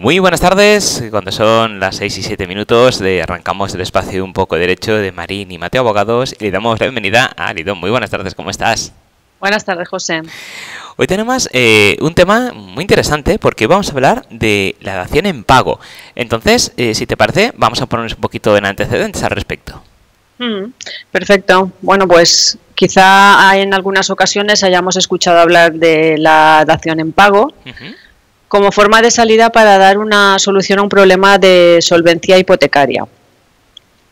Muy buenas tardes, cuando son las 6 y 7 minutos arrancamos el espacio Un Poco de Derecho de Marín y Mateo Abogados y le damos la bienvenida a Lidón. Muy buenas tardes, ¿cómo estás? Buenas tardes, José. Hoy tenemos un tema muy interesante porque vamos a hablar de la dación en pago. Entonces, si te parece, vamos a ponernos un poquito en antecedentes al respecto. Perfecto. Bueno, pues quizá en algunas ocasiones hayamos escuchado hablar de la dación en pago como forma de salida para dar una solución a un problema de solvencia hipotecaria.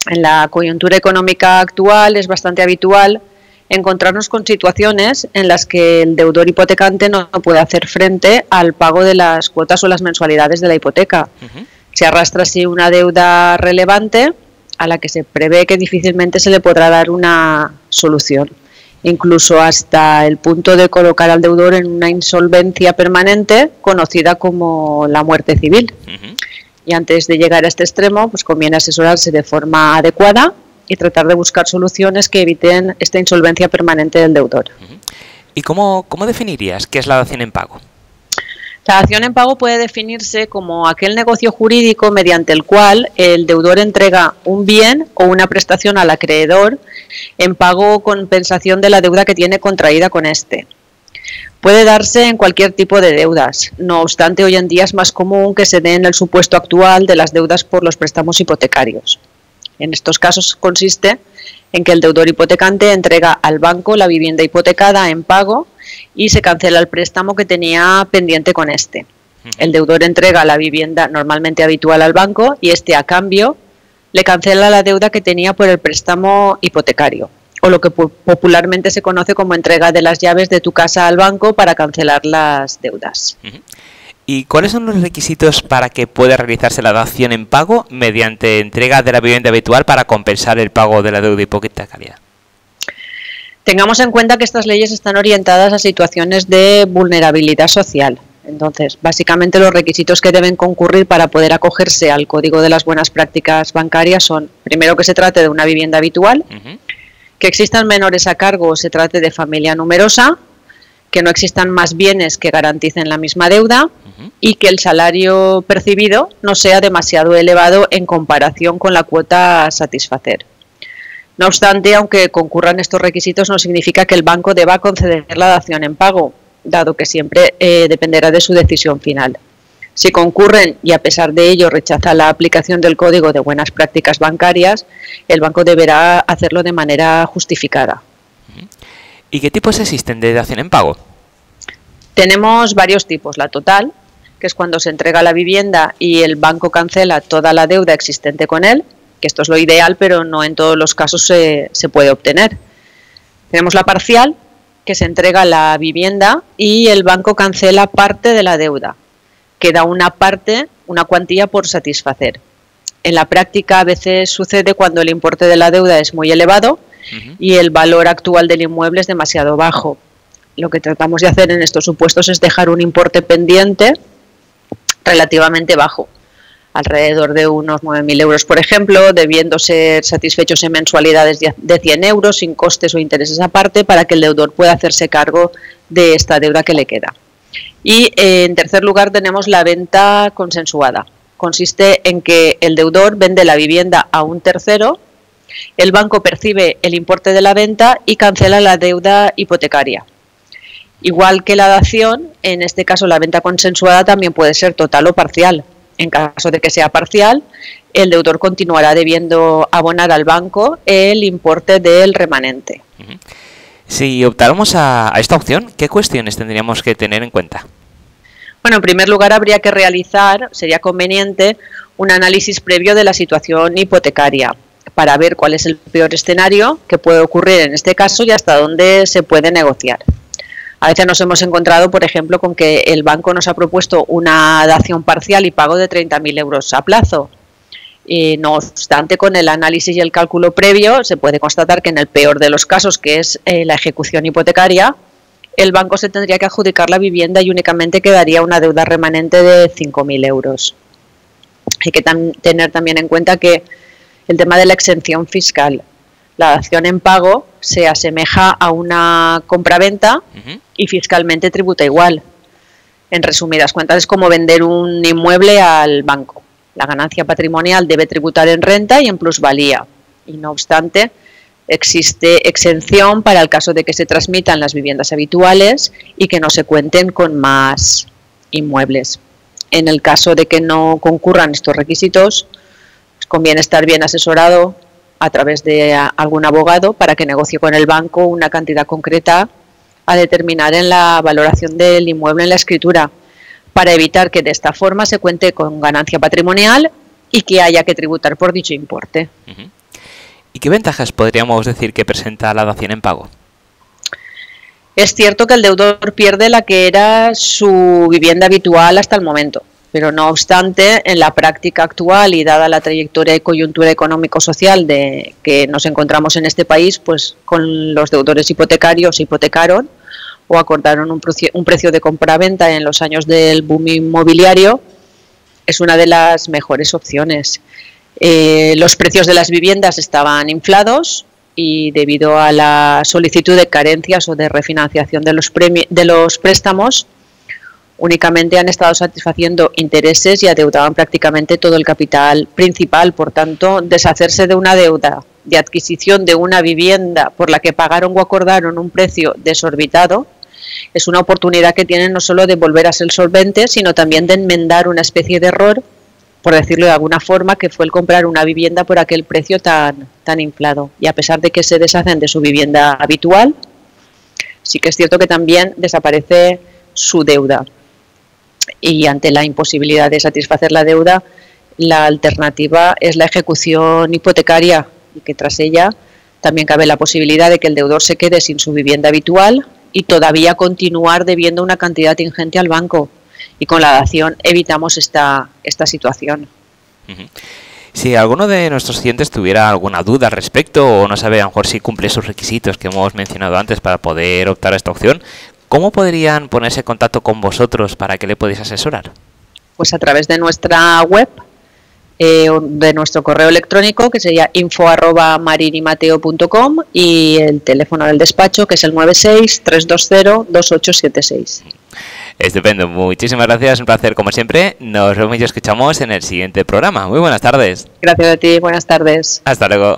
En la coyuntura económica actual es bastante habitual encontrarnos con situaciones en las que el deudor hipotecante no puede hacer frente al pago de las cuotas o las mensualidades de la hipoteca. Se arrastra así una deuda relevante a la que se prevé que difícilmente se le podrá dar una solución, incluso hasta el punto de colocar al deudor en una insolvencia permanente conocida como la muerte civil. Y antes de llegar a este extremo, pues conviene asesorarse de forma adecuada y tratar de buscar soluciones que eviten esta insolvencia permanente del deudor. ¿Y cómo definirías qué es la dación en pago? La dación en pago puede definirse como aquel negocio jurídico mediante el cual el deudor entrega un bien o una prestación al acreedor en pago o compensación de la deuda que tiene contraída con éste. Puede darse en cualquier tipo de deudas. No obstante, hoy en día es más común que se dé en el supuesto actual de las deudas por los préstamos hipotecarios. En estos casos consiste en que el deudor hipotecante entrega al banco la vivienda hipotecada en pago y se cancela el préstamo que tenía pendiente con este. El deudor entrega la vivienda normalmente habitual al banco y este, a cambio, le cancela la deuda que tenía por el préstamo hipotecario, o lo que popularmente se conoce como entrega de las llaves de tu casa al banco para cancelar las deudas. ¿Y cuáles son los requisitos para que pueda realizarse la dación en pago mediante entrega de la vivienda habitual para compensar el pago de la deuda hipotecaria? Tengamos en cuenta que estas leyes están orientadas a situaciones de vulnerabilidad social. Entonces, básicamente los requisitos que deben concurrir para poder acogerse al Código de las Buenas Prácticas Bancarias son, primero, que se trate de una vivienda habitual, que existan menores a cargo o se trate de familia numerosa, que no existan más bienes que garanticen la misma deuda y que el salario percibido no sea demasiado elevado en comparación con la cuota a satisfacer. No obstante, aunque concurran estos requisitos, no significa que el banco deba conceder la dación en pago, dado que siempre dependerá de su decisión final. Si concurren y a pesar de ello rechaza la aplicación del Código de Buenas Prácticas Bancarias, el banco deberá hacerlo de manera justificada. ¿Y qué tipos existen de dación en pago? Tenemos varios tipos. La total, que es cuando se entrega la vivienda y el banco cancela toda la deuda existente con él, que esto es lo ideal, pero no en todos los casos se puede obtener. Tenemos la parcial, que se entrega la vivienda y el banco cancela parte de la deuda. Queda una cuantía por satisfacer. En la práctica a veces sucede cuando el importe de la deuda es muy elevado y el valor actual del inmueble es demasiado bajo. Lo que tratamos de hacer en estos supuestos es dejar un importe pendiente relativamente bajo, alrededor de unos 9.000 euros, por ejemplo, debiendo ser satisfechos en mensualidades de 100 euros, sin costes o intereses aparte, para que el deudor pueda hacerse cargo de esta deuda que le queda. Y en tercer lugar tenemos la venta consensuada. Consiste en que el deudor vende la vivienda a un tercero, el banco percibe el importe de la venta y cancela la deuda hipotecaria. Igual que la dación, en este caso la venta consensuada también puede ser total o parcial. En caso de que sea parcial, el deudor continuará debiendo abonar al banco el importe del remanente. Si optáramos a esta opción, ¿qué cuestiones tendríamos que tener en cuenta? Bueno, en primer lugar sería conveniente un análisis previo de la situación hipotecaria para ver cuál es el peor escenario que puede ocurrir en este caso y hasta dónde se puede negociar. A veces nos hemos encontrado, por ejemplo, con que el banco nos ha propuesto una dación parcial y pago de 30.000 euros a plazo. Y no obstante, con el análisis y el cálculo previo se puede constatar que en el peor de los casos, que es la ejecución hipotecaria, el banco se tendría que adjudicar la vivienda y únicamente quedaría una deuda remanente de 5.000 euros. Hay que tener también en cuenta que el tema de la exención fiscal. La dación en pago se asemeja a una compraventa y fiscalmente tributa igual. En resumidas cuentas, es como vender un inmueble al banco. La ganancia patrimonial debe tributar en renta y en plusvalía. Y no obstante, existe exención para el caso de que se transmitan las viviendas habituales y que no se cuenten con más inmuebles. En el caso de que no concurran estos requisitos, pues conviene estar bien asesorado a través de algún abogado para que negocie con el banco una cantidad concreta a determinar en la valoración del inmueble en la escritura, para evitar que de esta forma se cuente con ganancia patrimonial y que haya que tributar por dicho importe. ¿Y qué ventajas podríamos decir que presenta la dación en pago? Es cierto que el deudor pierde la que era su vivienda habitual hasta el momento, pero no obstante, en la práctica actual y dada la trayectoria y coyuntura económico-social de que nos encontramos en este país, pues con los deudores hipotecarios hipotecaron o acordaron un precio de compraventa en los años del boom inmobiliario, es una de las mejores opciones. Los precios de las viviendas estaban inflados y debido a la solicitud de carencias o de refinanciación de los préstamos, únicamente han estado satisfaciendo intereses y adeudaban prácticamente todo el capital principal. Por tanto, deshacerse de una deuda de adquisición de una vivienda por la que pagaron o acordaron un precio desorbitado es una oportunidad que tienen no solo de volver a ser solventes, sino también de enmendar una especie de error, por decirlo de alguna forma, que fue el comprar una vivienda por aquel precio tan inflado. Y a pesar de que se deshacen de su vivienda habitual, sí que es cierto que también desaparece su deuda. Y ante la imposibilidad de satisfacer la deuda, la alternativa es la ejecución hipotecaria, y que tras ella también cabe la posibilidad de que el deudor se quede sin su vivienda habitual y todavía continuar debiendo una cantidad ingente al banco. Y con la dación evitamos esta situación. Si alguno de nuestros clientes tuviera alguna duda al respecto o no sabe a lo mejor si cumple esos requisitos que hemos mencionado antes para poder optar a esta opción, ¿cómo podrían ponerse en contacto con vosotros para que le podáis asesorar? Pues a través de nuestra web, de nuestro correo electrónico, que sería info@marinimateo.com, y el teléfono del despacho, que es el 96-320-2876. Estupendo, muchísimas gracias, un placer como siempre. Nos vemos y escuchamos en el siguiente programa. Muy buenas tardes. Gracias a ti, buenas tardes. Hasta luego.